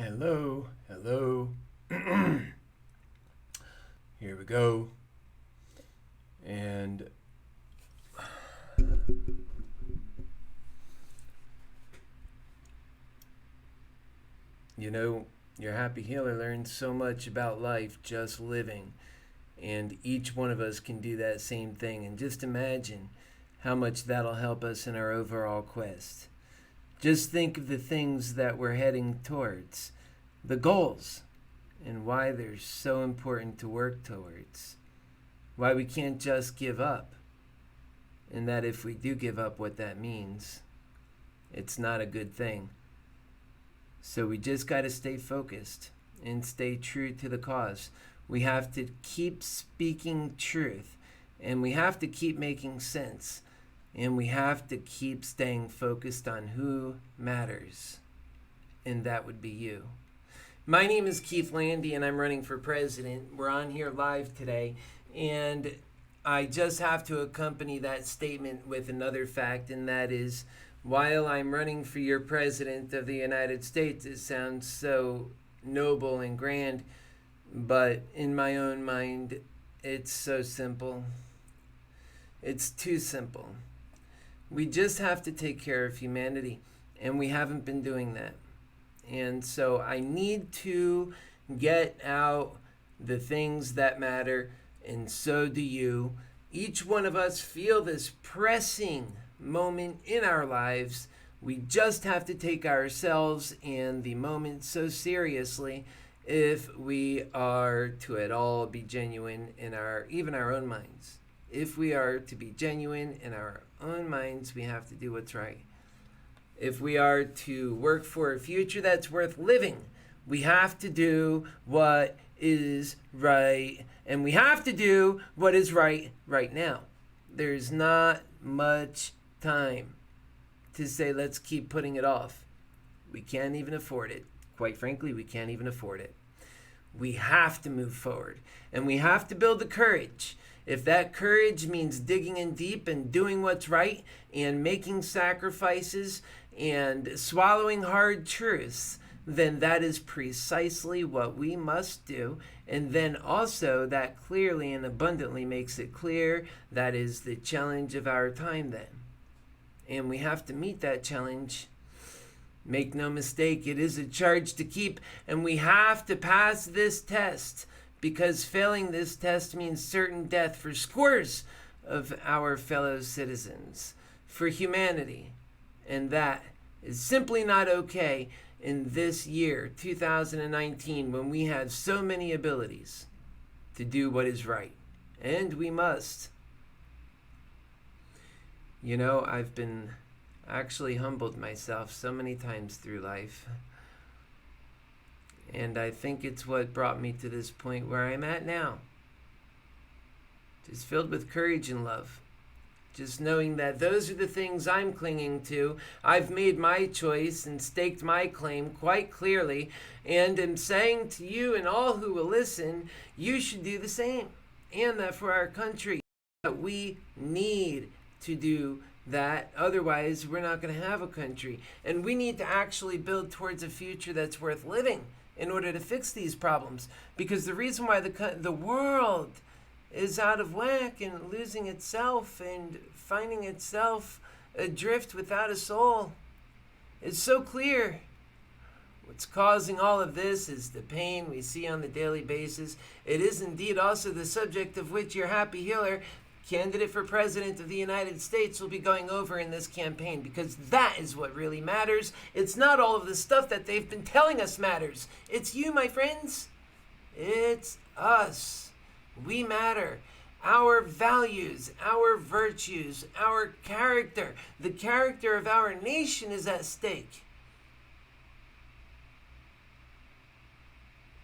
Hello, hello. Here we go. And your happy healer learns so much about life just living. And each one of us can do that same thing. And just imagine how much that'll help us in our overall quest. Just think of the things that we're heading towards, the goals, and why they're so important to work towards. Why we can't just give up. And that if we do give up, what that means, it's not a good thing. So we just got to stay focused and stay true to the cause. We have to keep speaking truth, and we have to keep making sense, and we have to keep staying focused on who matters, and that would be you. My name is Keith Landy, and I'm running for president. We're on here live today, and I just have to accompany that statement with another fact, and that is, while I'm running for your president of the United States, it sounds so noble and grand, but in my own mind, it's so simple. It's too simple. We just have to take care of humanity, and we haven't been doing that. And so I need to get out the things that matter, and so do you. Each one of us feel this pressing moment in our lives. We just have to take ourselves and the moment so seriously if we are to at all be genuine in even our own minds. If we are to be genuine in our own minds, we have to do what's right. If we are to work for a future that's worth living, we have to do what is right, and we have to do what is right now. There's not much time to say let's keep putting it off. We can't even afford it. Quite frankly, we can't even afford it. We have to move forward, and we have to build the courage. If that courage means digging in deep and doing what's right and making sacrifices and swallowing hard truths, then that is precisely what we must do. And then also that clearly and abundantly makes it clear that is the challenge of our time then. And we have to meet that challenge. Make no mistake, it is a charge to keep, and we have to pass this test, because failing this test means certain death for scores of our fellow citizens, for humanity. And that is simply not okay in this year, 2019, when we have so many abilities to do what is right. And we must. I've been actually humbled myself so many times through life. And I think it's what brought me to this point where I'm at now. Just filled with courage and love. Just knowing that those are the things I'm clinging to. I've made my choice and staked my claim quite clearly, and am saying to you and all who will listen, you should do the same. And that for our country, that we need to do that. Otherwise, we're not going to have a country. And we need to actually build towards a future that's worth living in order to fix these problems. Because the reason why the world is out of whack and losing itself and finding itself adrift without a soul is so clear. What's causing all of this is the pain we see on the daily basis. It is indeed also the subject of which your happy healer, candidate for president of the United States, will be going over in this campaign, because that is what really matters. It's not all of the stuff that they've been telling us matters. It's you, my friends. It's us. We matter. Our values, our virtues, our character, the character of our nation is at stake.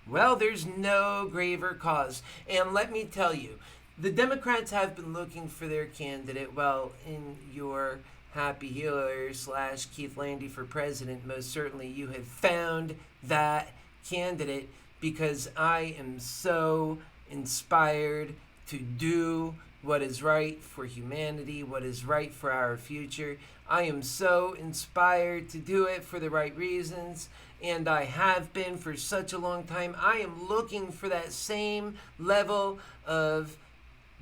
Well, there's no graver cause. And let me tell you, the Democrats have been looking for their candidate. Well, in your Happy Healer / Keith Landy for president, most certainly you have found that candidate, because I am so inspired to do what is right for humanity, what is right for our future. I am so inspired to do it for the right reasons, and I have been for such a long time. I am looking for that same level of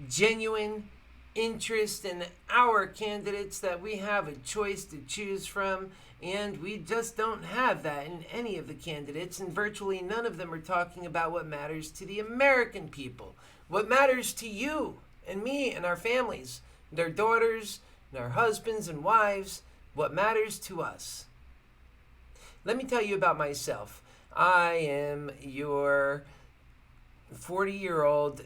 genuine interest in our candidates, that we have a choice to choose from, and we just don't have that in any of the candidates, and virtually none of them are talking about what matters to the American people, what matters to you and me and our families, and our daughters, and our husbands and wives, what matters to us. Let me tell you about myself. I am your 40-year-old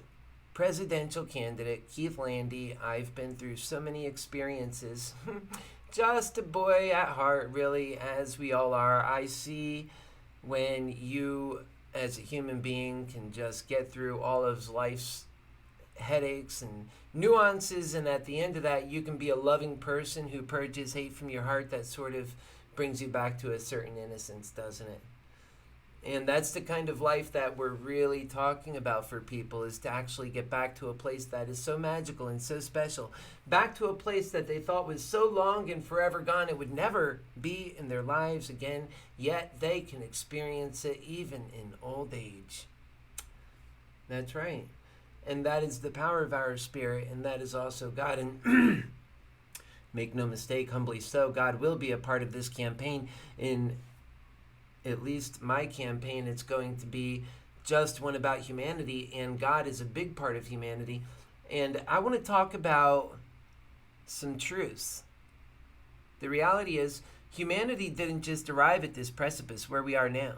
presidential candidate, Keith Landy. I've been through so many experiences. Just a boy at heart, really, as we all are. I see when you, as a human being, can just get through all of life's headaches and nuances, and at the end of that, you can be a loving person who purges hate from your heart. That sort of brings you back to a certain innocence, doesn't it? And that's the kind of life that we're really talking about for people, is to actually get back to a place that is so magical and so special. Back to a place that they thought was so long and forever gone it would never be in their lives again, yet they can experience it even in old age. That's right. And that is the power of our spirit, and that is also God. And make no mistake, humbly so, God will be a part of this campaign. In at least my campaign, it's going to be just one about humanity, and God is a big part of humanity. And I want to talk about some truths. The reality is, humanity didn't just arrive at this precipice where we are now.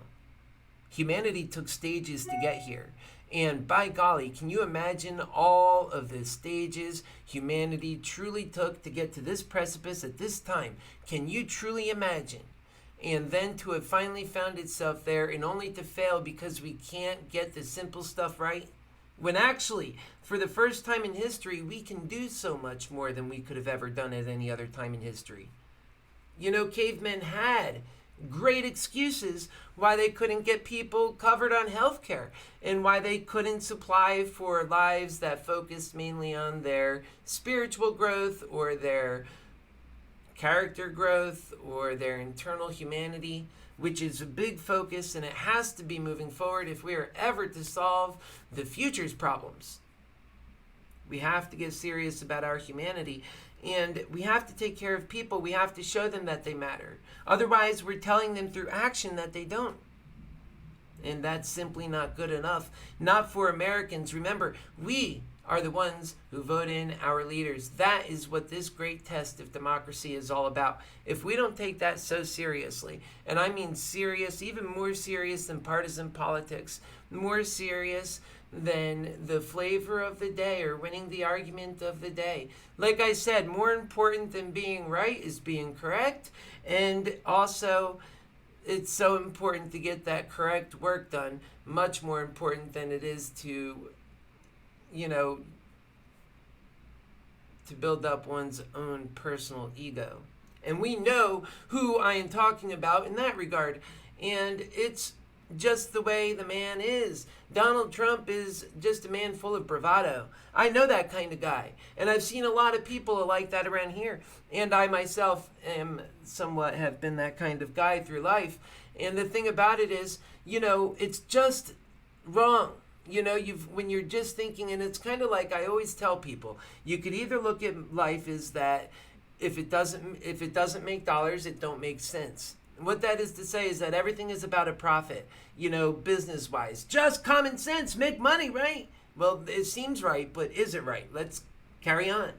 Humanity took stages to get here. And by golly, can you imagine all of the stages humanity truly took to get to this precipice at this time? Can you truly imagine? And then to have finally found itself there, and only to fail because we can't get the simple stuff right? When actually, for the first time in history, we can do so much more than we could have ever done at any other time in history. You know, cavemen had great excuses why they couldn't get people covered on health care, and why they couldn't supply for lives that focused mainly on their spiritual growth or their character growth or their internal humanity, which is a big focus, and it has to be moving forward if we are ever to solve the future's problems. We have to get serious about our humanity, and we have to take care of people. We have to show them that they matter. Otherwise, we're telling them through action that they don't. And that's simply not good enough. Not for Americans. Remember, we are the ones who vote in our leaders. That is what this great test of democracy is all about. If we don't take that so seriously, and I mean serious, even more serious than partisan politics, more serious than the flavor of the day or winning the argument of the day. Like I said, more important than being right is being correct. And also, it's so important to get that correct work done, much more important than it is to, to build up one's own personal ego. And we know who I am talking about in that regard. And it's just the way the man is. Donald Trump is just a man full of bravado. I know that kind of guy. And I've seen a lot of people like that around here. And I myself am have been that kind of guy through life. And the thing about it is, it's just wrong. When you're just thinking, and it's kind of like I always tell people, you could either look at life as that if it doesn't make dollars, it don't make sense. What that is to say is that everything is about a profit, business-wise. Just common sense, make money, right? Well, it seems right, but is it right? Let's carry on.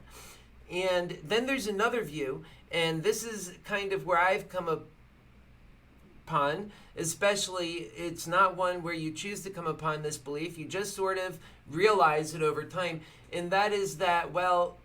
And then there's another view, and this is kind of where I've come upon, especially it's not one where you choose to come upon this belief. You just sort of realize it over time, and that is that, well,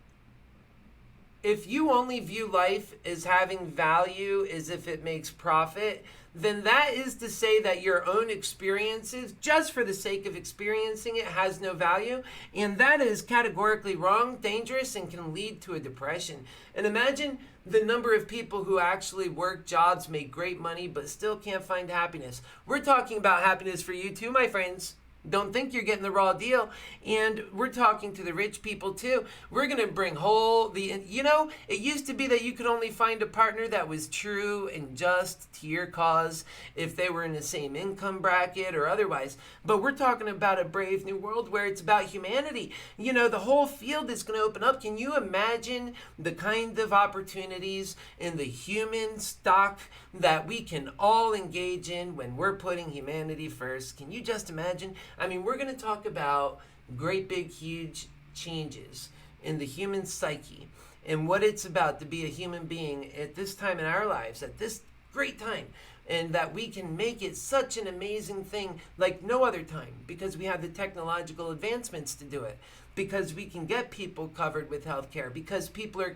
if you only view life as having value as if it makes profit, then that is to say that your own experiences, just for the sake of experiencing it, has no value. And that is categorically wrong, dangerous, and can lead to a depression. And imagine the number of people who actually work jobs, make great money, but still can't find happiness. We're talking about happiness for you too, my friends. Don't think you're getting the raw deal. And we're talking to the rich people too. We're going to bring it used to be that you could only find a partner that was true and just to your cause if they were in the same income bracket or otherwise. But we're talking about a brave new world where it's about humanity. The whole field is going to open up. Can you imagine the kind of opportunities in the human stock that we can all engage in when we're putting humanity first? Can you just imagine? I mean, we're going to talk about great big huge changes in the human psyche and what it's about to be a human being at this time in our lives, at this great time, and that we can make it such an amazing thing like no other time because we have the technological advancements to do it, because we can get people covered with healthcare, because people are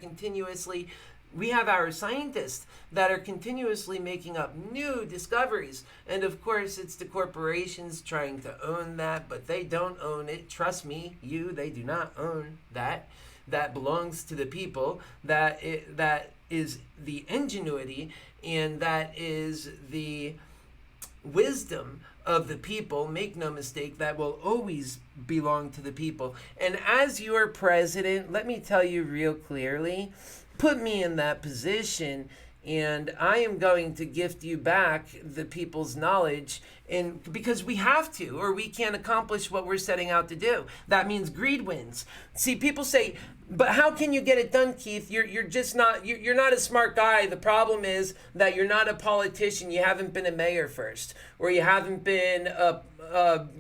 we have our scientists that are continuously making up new discoveries. And of course, it's the corporations trying to own that, but they don't own it. Trust me, they do not own that. That belongs to the people. That is the ingenuity, and that is the wisdom of the people. Make no mistake, that will always belong to the people. And as your president, let me tell you real clearly, put me in that position, and I am going to gift you back the people's knowledge, and because we have to, or we can't accomplish what we're setting out to do. That means greed wins. See, people say, but how can you get it done, Keith? You're just not, you're not a smart guy. The problem is that you're not a politician. You haven't been a mayor first, or you haven't been a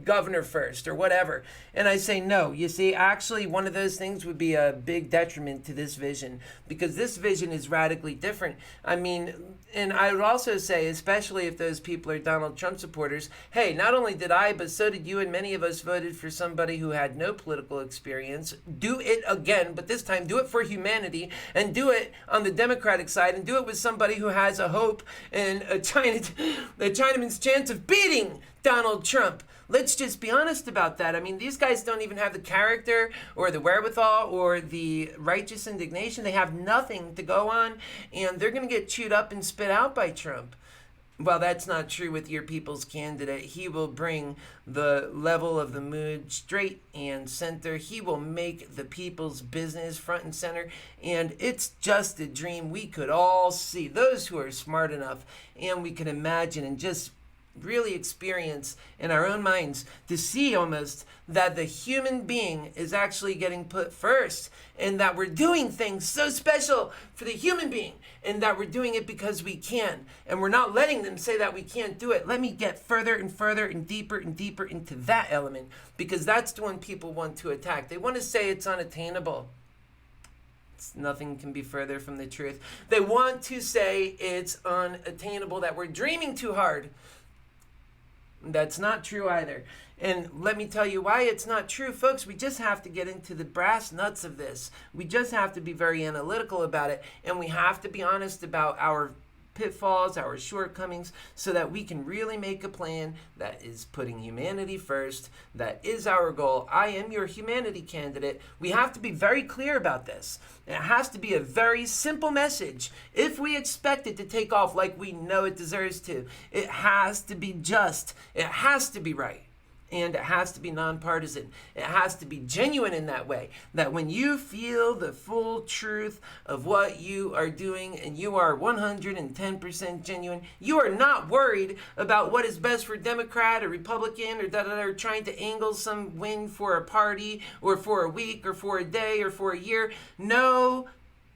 governor first, or whatever. And I say, no, you see, actually one of those things would be a big detriment to this vision, because this vision is radically different. I mean, and I would also say, especially if those people are Donald Trump supporters, hey, not only did I, but so did you, and many of us voted for somebody who had no political experience. Do it again, but this time do it for humanity, and do it on the Democratic side, and do it with somebody who has a hope and a Chinaman's chance of beating Donald Trump. Let's just be honest about that. I mean, these guys don't even have the character or the wherewithal or the righteous indignation. They have nothing to go on, and they're going to get chewed up and spit out by Trump. Well, that's not true with your people's candidate. He will bring the level of the mood straight and center. He will make the people's business front and center. And it's just a dream we could all see. Those who are smart enough, and we can imagine and just really experience in our own minds to see almost that the human being is actually getting put first, and that we're doing things so special for the human being, and that we're doing it because we can, and we're not letting them say that we can't do it. Let me get further and further and deeper into that element, because that's the one people want to attack. They want to say it's unattainable. Nothing can be further from the truth. They want to say it's unattainable, that we're dreaming too hard. That's not true either. And let me tell you why it's not true, folks. We just have to get into the brass nuts of this. We just have to be very analytical about it, and we have to be honest about our pitfalls, our shortcomings, so that we can really make a plan that is putting humanity first. That is our goal. I am your humanity candidate. We have to be very clear about this. It has to be a very simple message. If we expect it to take off like we know it deserves to, it has to be just. It has to be right. And it has to be nonpartisan. It has to be genuine in that way. That when you feel the full truth of what you are doing, and you are 110% genuine, you are not worried about what is best for Democrat or Republican or trying to angle some win for a party or for a week or for a day or for a year. No,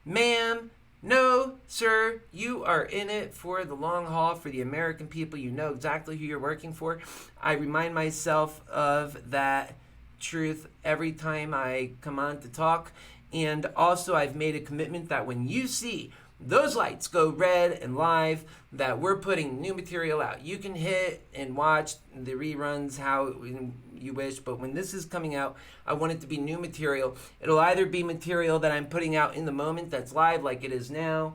ma'am. No, sir, you are in it for the long haul, for the American people. You know exactly who you're working for. I remind myself of that truth every time I come on to talk. And also, I've made a commitment that when you see those lights go red and live, that we're putting new material out. You can hit and watch the reruns how you wish, but when this is coming out, I want it to be new material. It'll either be material that I'm putting out in the moment that's live like it is now,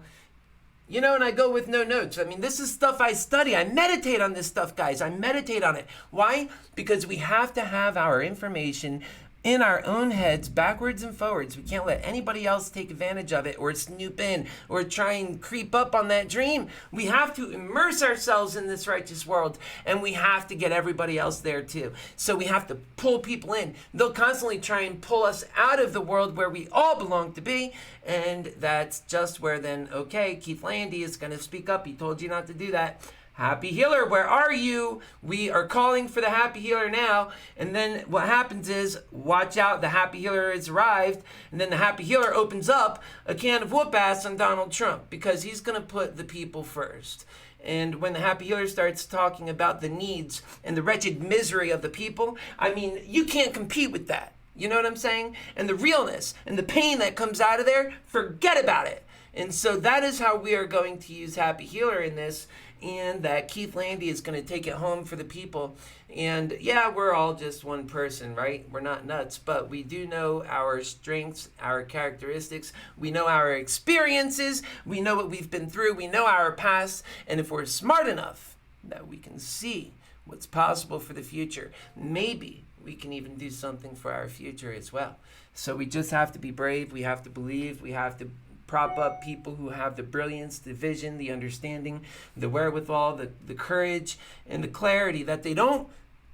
and I go with no notes. I mean, this is stuff I study. I meditate on this stuff, guys. I meditate on it. Why? Because we have to have our information in our own heads, backwards and forwards. We can't let anybody else take advantage of it or snoop in or try and creep up on that dream. We have to immerse ourselves in this righteous world, and we have to get everybody else there too. So we have to pull people in. They'll constantly try and pull us out of the world where we all belong to be, and that's just where then, okay, Keith Landy is going to speak up. He told you not to do that. Happy Healer, where are you? We are calling for the Happy Healer now. And then what happens is, watch out, the Happy Healer has arrived. And then the Happy Healer opens up a can of whoop ass on Donald Trump because he's going to put the people first. And when the Happy Healer starts talking about the needs and the wretched misery of the people, I mean, you can't compete with that. You know what I'm saying? And the realness and the pain that comes out of there, forget about it. And so that is how we are going to use Happy Healer in this, and that Keith Landy is going to take it home for the people. And yeah, we're all just one person, right? We're not nuts, but we do know our strengths, our characteristics. We know our experiences. We know what we've been through. We know our past. And if we're smart enough that we can see what's possible for the future, maybe we can even do something for our future as well. So we just have to be brave. We have to believe. We have to prop up people who have the brilliance, the vision, the understanding, the wherewithal, the courage, and the clarity, that they don't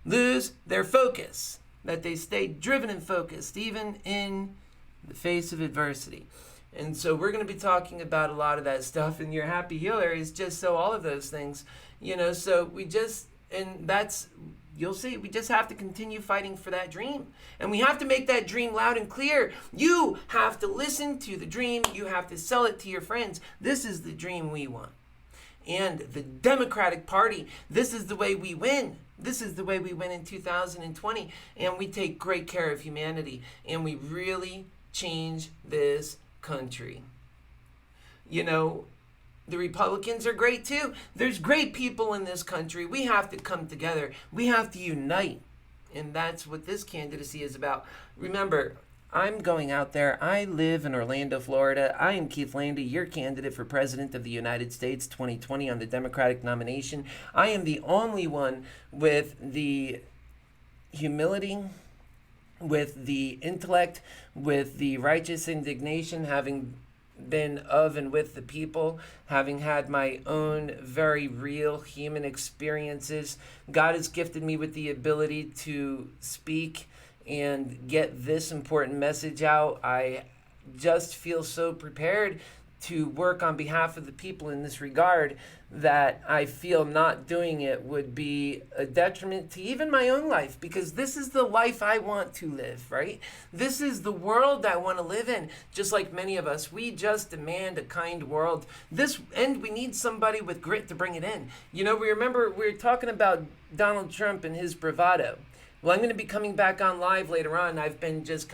lose their focus, that they stay driven and focused, even in the face of adversity. And so we're going to be talking about a lot of that stuff, and your Happy Healer is just so all of those things, so we just, and that's, you'll see, we just have to continue fighting for that dream. And we have to make that dream loud and clear. You have to listen to the dream. You have to sell it to your friends. This is the dream we want. And the Democratic Party, this is the way we win. This is the way we win in 2020. And we take great care of humanity. And we really change this country. The Republicans are great too. There's great people in this country. We have to come together. We have to unite. And that's what this candidacy is about. Remember, I'm going out there. I live in Orlando, Florida. I am Keith Landy, your candidate for President of the United States 2020 on the Democratic nomination. I am the only one with the humility, with the intellect, with the righteous indignation, having been of and with the people, having had my own very real human experiences. God has gifted me with the ability to speak and get this important message out. I just feel so prepared to work on behalf of the people in this regard that I feel not doing it would be a detriment to even my own life, because this is the life I want to live, right? This is the world I want to live in. Just like many of us, we just demand a kind world. And we need somebody with grit to bring it in. We were talking about Donald Trump and his bravado. Well, I'm going to be coming back on live later on. I've been just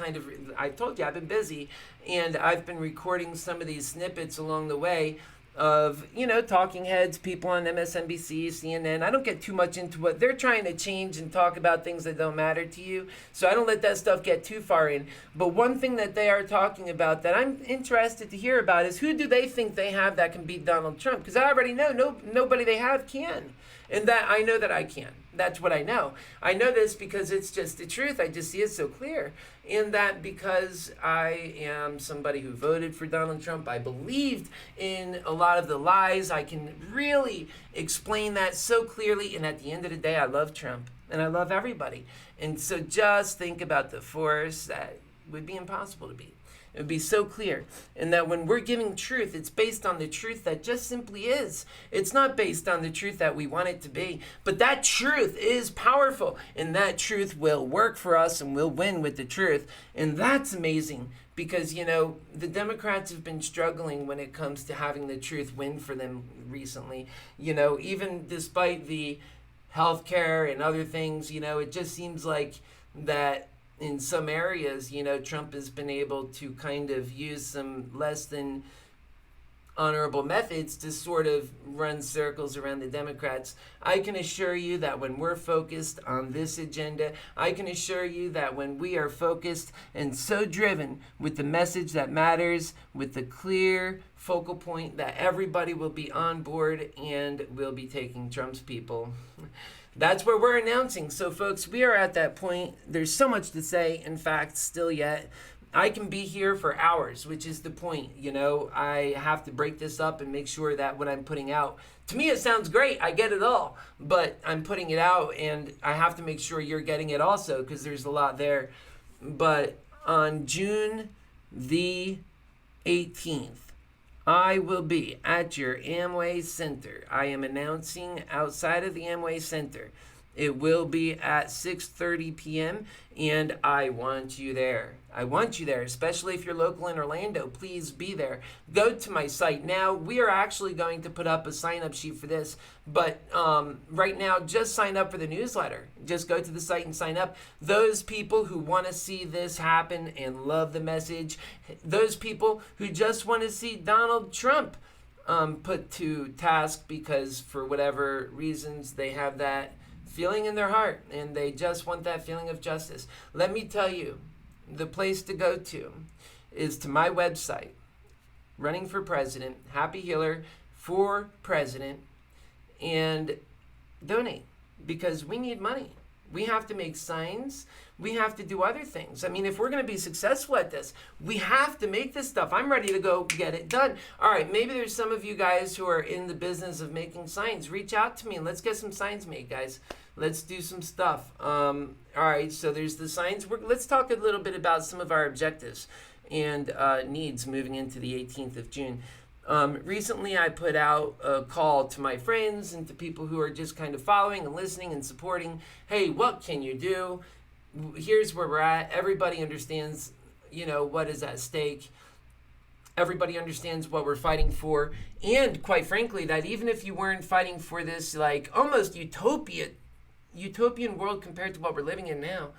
I told you, I've been busy, and I've been recording some of these snippets along the way of, talking heads, people on MSNBC, CNN. I don't get too much into what they're trying to change and talk about things that don't matter to you. So I don't let that stuff get too far in. But one thing that they are talking about that I'm interested to hear about is, who do they think they have that can beat Donald Trump? Because I already know nobody they have can. And that I know that I can. That's what I know. I know this because it's just the truth. I just see it so clear. And that because I am somebody who voted for Donald Trump, I believed in a lot of the lies. I can really explain that so clearly. And at the end of the day, I love Trump. And I love everybody. And so just think about the force that would be impossible to beat. It would be so clear. And that when we're giving truth, it's based on the truth that just simply is. It's not based on the truth that we want it to be. But that truth is powerful. And that truth will work for us, and we'll win with the truth. And that's amazing, because, the Democrats have been struggling when it comes to having the truth win for them recently. Even despite the healthcare and other things, it just seems like that in some areas, Trump has been able to kind of use some less than honorable methods to sort of run circles around the Democrats. I can assure you that when we're focused on this agenda, I can assure you that when we are focused and so driven with the message that matters, with the clear focal point, that everybody will be on board and will be taking Trump's people. That's what we're announcing. So, folks, we are at that point. There's so much to say, in fact, still yet. I can be here for hours, which is the point. You know, I have to break this up and make sure that what I'm putting out, to me, it sounds great. I get it all, but I'm putting it out and I have to make sure you're getting it also because there's a lot there. But on June the 18th, I will be at your Amway Center. I am announcing outside of the Amway Center. It will be at 6:30 p.m. and I want you there. I want you there, especially if you're local in Orlando. Please be there. Go to my site now. We are actually going to put up a sign-up sheet for this, but right now, just sign up for the newsletter. Just go to the site and sign up. Those people who want to see this happen and love the message, those people who just want to see Donald Trump put to task because for whatever reasons they have that feeling in their heart and they just want that feeling of justice. Let me tell you, the place to go to is to my website, Running for President, HappyHealer for President, and donate because we need money. We have to make signs. We have to do other things. I mean, if we're going to be successful at this, we have to make this stuff. I'm ready to go get it done. All right, maybe there's some of you guys who are in the business of making signs. Reach out to me and let's get some signs made, guys. Let's do some stuff. All right, so there's the signs. Let's talk a little bit about some of our objectives and needs moving into the 18th of June. Recently, I put out a call to my friends and to people who are just kind of following and listening and supporting. Hey, what can you do? Here's where we're at. Everybody understands, you know, what is at stake. Everybody understands what we're fighting for. And quite frankly, that even if you weren't fighting for this, like, almost utopian world compared to what we're living in now,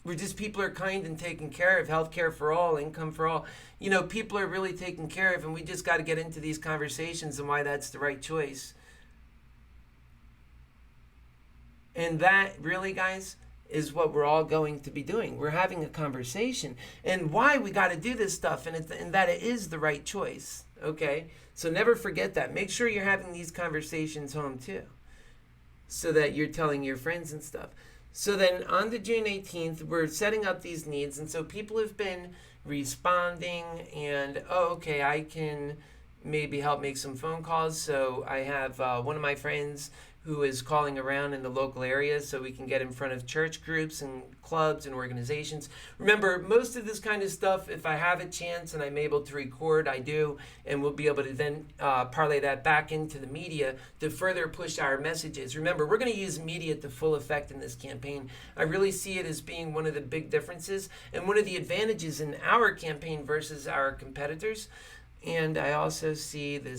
where just people are kind and taken care of, healthcare for all, income for all. You know, people are really taken care of, and we just got to get into these conversations and why that's the right choice. And that really, guys, is what we're all going to be doing. We're having a conversation and why we got to do this stuff and that it is the right choice. Okay? So never forget that. Make sure you're having these conversations home too, so that you're telling your friends and stuff. So then on the June 18th, we're setting up these needs. And so people have been responding and, okay, I can maybe help make some phone calls. So I have one of my friends who is calling around in the local area so we can get in front of church groups and clubs and organizations. Remember, most of this kind of stuff, if I have a chance and I'm able to record, I do, and we'll be able to then parlay that back into the media to further push our messages. Remember, we're going to use media to full effect in this campaign. I really see it as being one of the big differences and one of the advantages in our campaign versus our competitors. And I also see the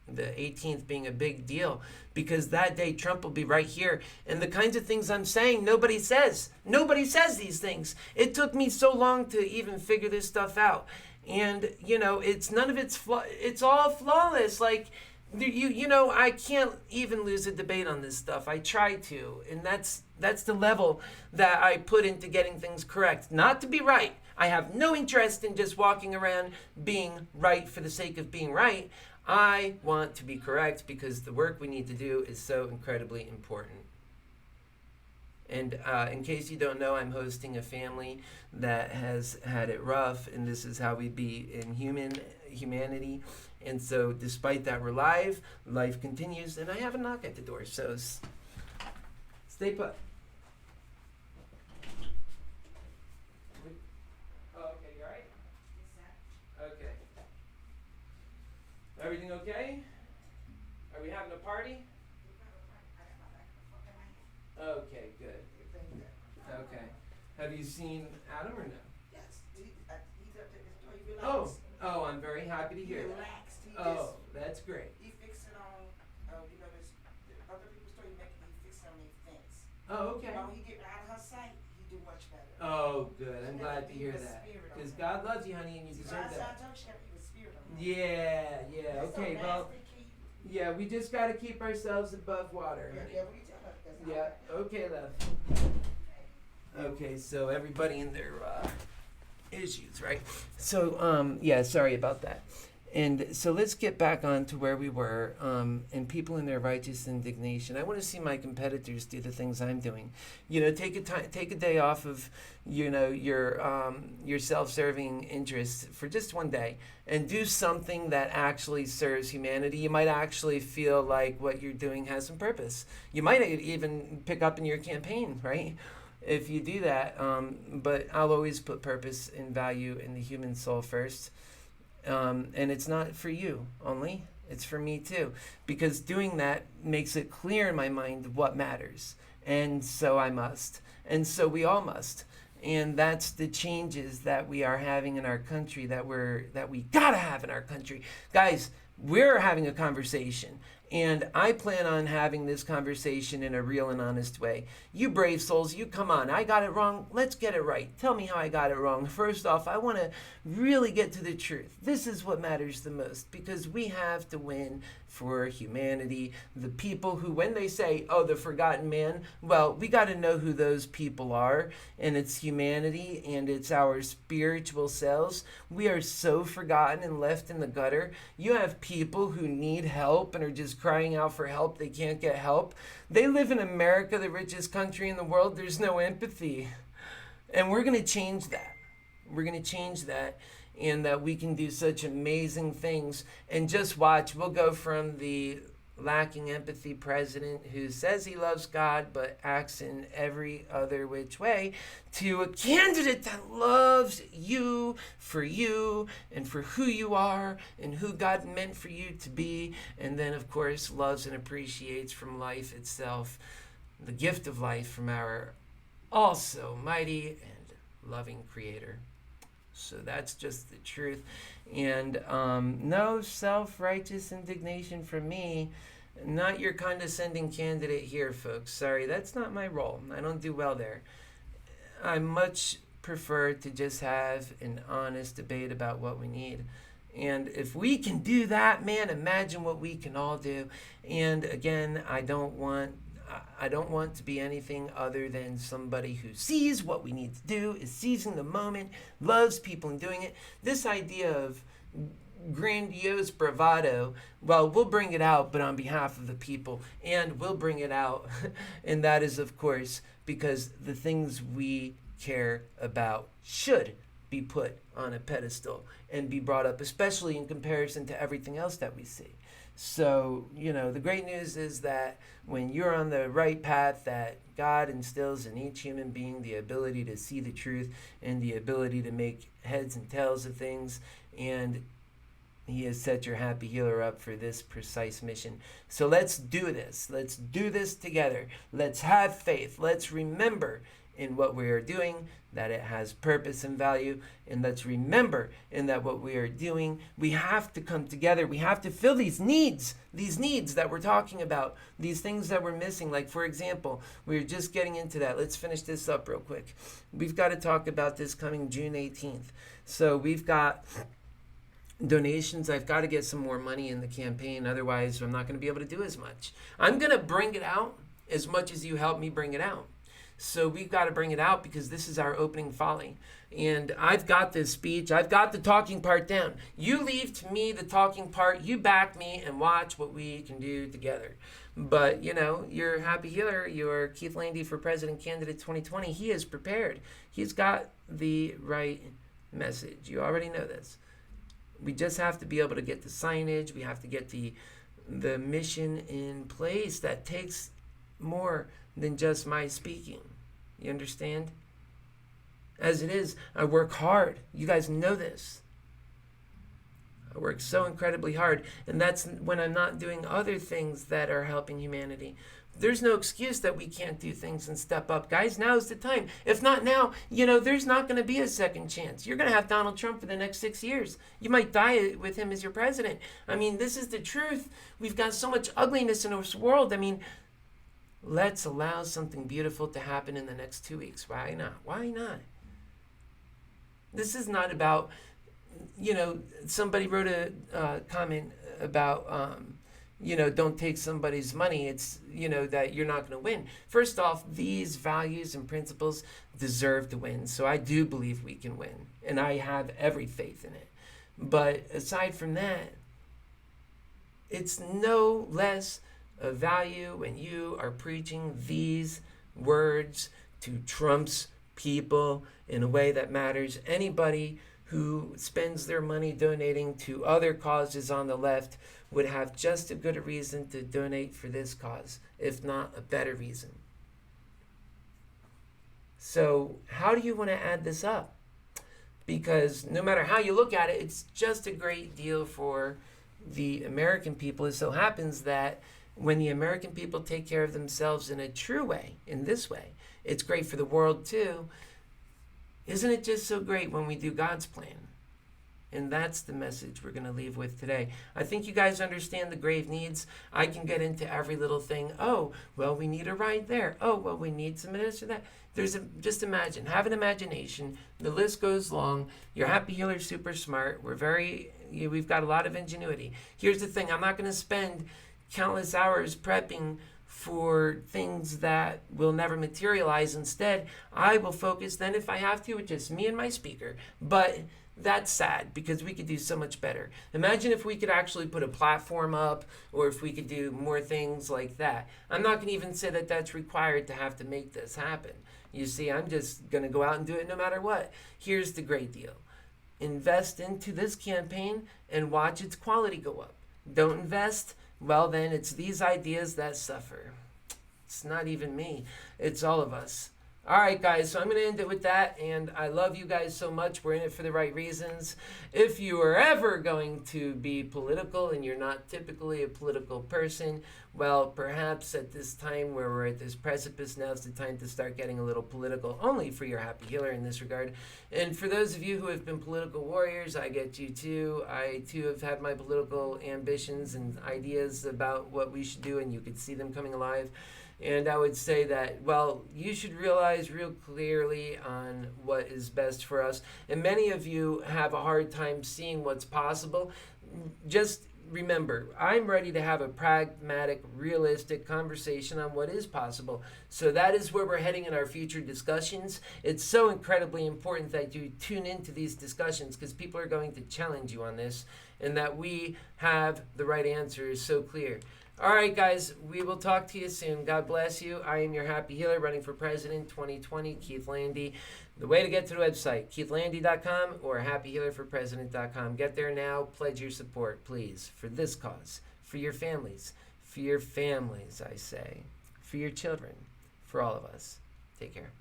18th being a big deal because that day Trump will be right here. And the kinds of things I'm saying, nobody says. Nobody says these things. It took me so long to even figure this stuff out. And, you know, it's none of it's all flawless. Like, you know, I can't even lose a debate on this stuff. I try to. And that's the level that I put into getting things correct. Not to be right. I have no interest in just walking around being right for the sake of being right. I want to be correct because the work we need to do is so incredibly important. And in case you don't know, I'm hosting a family that has had it rough, and this is how we be in humanity. And so despite that, we're live, life continues, and I have a knock at the door, so stay put. Everything okay? Are we having a party? Okay, good. Okay. Have you seen Adam or no? Yes. He's up there. Oh, I'm very happy to hear that. That's great. He fixing on, this other people's store. He fixing on their fence. Oh, okay. When he get out of her sight, he do much better. Oh, good. I'm glad to hear that. Because God loves you, honey, and you deserve that. I told you she got to be with spirit. Yeah, yeah. That's so Okay, nasty, well, Keith. yeah, we just got to keep ourselves above water, Yeah, honey. yeah, we tell her that's not Yeah, right. okay, love. Okay, so everybody in their issues, right? So, yeah, sorry about that. And so let's get back on to where we were, and people in their righteous indignation. I want to see my competitors do the things I'm doing. You know, take a day off of, your self-serving interests for just one day, and do something that actually serves humanity. You might actually feel like what you're doing has some purpose. You might even pick up in your campaign, right? If you do that, but I'll always put purpose and value in the human soul first. And it's not for you only, it's for me too. Because doing that makes it clear in my mind what matters. And so I must. And so we all must. And that's the changes that we are having in our country, that we gotta have in our country. Guys, we're having a conversation. And I plan on having this conversation in a real and honest way. You brave souls, you come on. I got it wrong. Let's get it right. Tell me how I got it wrong. First off, I want to really get to the truth. This is what matters the most, because we have to win for humanity. The people who, when they say, oh, the forgotten man, well, we got to know who those people are. And it's humanity, and it's our spiritual selves. We are so forgotten and left in the gutter. You have people who need help and are just crying out for help. They can't get help. They live in America, the richest country in the world. There's no empathy. And we're going to change that. We're going to change that, and that we can do such amazing things. And just watch, we'll go from the lacking empathy president who says he loves God but acts in every other which way, to a candidate that loves you and for who you are and who God meant for you to be, and then of course loves and appreciates from life itself the gift of life from our also mighty and loving Creator. So that's just the truth. And no self-righteous indignation from me. Not your condescending candidate here, folks. Sorry, that's not my role. I don't do well there. I much prefer to just have an honest debate about what we need. And if we can do that, man, imagine what we can all do. And again, I don't want to be anything other than somebody who sees what we need to do, is seizing the moment, loves people and doing it. This idea of grandiose bravado, well, we'll bring it out, but on behalf of the people, and we'll bring it out. And that is, of course, because the things we care about should be put on a pedestal and be brought up, especially in comparison to everything else that we see. So, the great news is that when you're on the right path, that God instills in each human being the ability to see the truth and the ability to make heads and tails of things. And He has set your Happy Healer up for this precise mission. So let's do this. Let's do this together. Let's have faith. Let's remember in what we are doing that it has purpose and value. And let's remember in that what we are doing, we have to come together. We have to fill these needs that we're talking about, these things that we're missing. Like, for example, we're just getting into that. Let's finish this up real quick. We've got to talk about this coming June 18th. So we've got donations. I've got to get some more money in the campaign. Otherwise, I'm not going to be able to do as much. I'm going to bring it out as much as you help me bring it out. So we've got to bring it out because this is our opening folly. And I've got this speech. I've got the talking part down. You leave to me the talking part. You back me and watch what we can do together. But, your Happy Healer, your Keith Landy for President candidate 2020, he is prepared. He's got the right message. You already know this. We just have to be able to get the signage. We have to get the mission in place. That takes more than just my speaking. You understand? As it is, I work hard. You guys know this. I work so incredibly hard. And that's when I'm not doing other things that are helping humanity. There's no excuse that we can't do things and step up. Guys, now's the time. If not now, there's not going to be a second chance. You're going to have Donald Trump for the next 6 years. You might die with him as your president. This is the truth. We've got so much ugliness in this world. Let's allow something beautiful to happen in the next 2 weeks. Why not? Why not? This is not about somebody wrote a comment about, don't take somebody's money. It's, that you're not going to win. First off, these values and principles deserve to win. So I do believe we can win. And I have every faith in it. But aside from that, it's no less a value when you are preaching these words to Trump's people in a way that matters. Anybody who spends their money donating to other causes on the left would have just as good a reason to donate for this cause, if not a better reason. So how do you want to add this up? Because no matter how you look at it, it's just a great deal for the American people. It so happens that when the American people take care of themselves in a true way, in this way, it's great for the world too. Isn't it just so great when we do God's plan? And that's the message we're going to leave with today. I think you guys understand the grave needs. I can get into every little thing. Oh, well, we need a ride there. Oh, well, we need some of this or that. Just imagine. Have an imagination. The list goes long. Your Happy Healer is super smart. We've got a lot of ingenuity. Here's the thing. I'm not going to spend countless hours prepping for things that will never materialize. Instead, I will focus then, if I have to, with just me and my speaker. But that's sad because we could do so much better. Imagine if we could actually put a platform up, or if we could do more things like that. I'm not going to even say that that's required to have to make this happen. You see, I'm just going to go out and do it no matter what. Here's the great deal. Invest into this campaign and watch its quality go up. Don't invest, well, then it's these ideas that suffer. It's not even me. It's all of us. All right, guys, so I'm going to end it with that, and I love you guys so much. We're in it for the right reasons. If you are ever going to be political and you're not typically a political person, well, perhaps at this time where we're at this precipice, now's the time to start getting a little political, only for your Happy Healer in this regard. And for those of you who have been political warriors, I get you too. I too have had my political ambitions and ideas about what we should do, and you could see them coming alive. And I would say that, well, you should realize real clearly on what is best for us. And many of you have a hard time seeing what's possible. Just remember, I'm ready to have a pragmatic, realistic conversation on what is possible. So that is where we're heading in our future discussions. It's so incredibly important that you tune into these discussions, because people are going to challenge you on this, and that we have the right answer is so clear. All right, guys, we will talk to you soon. God bless you. I am your Happy Healer, running for President 2020, Keith Landy. The way to get to the website, keithlandy.com or happyhealerforpresident.com. Get there now. Pledge your support, please, for this cause, for your families, I say, for your children, for all of us. Take care.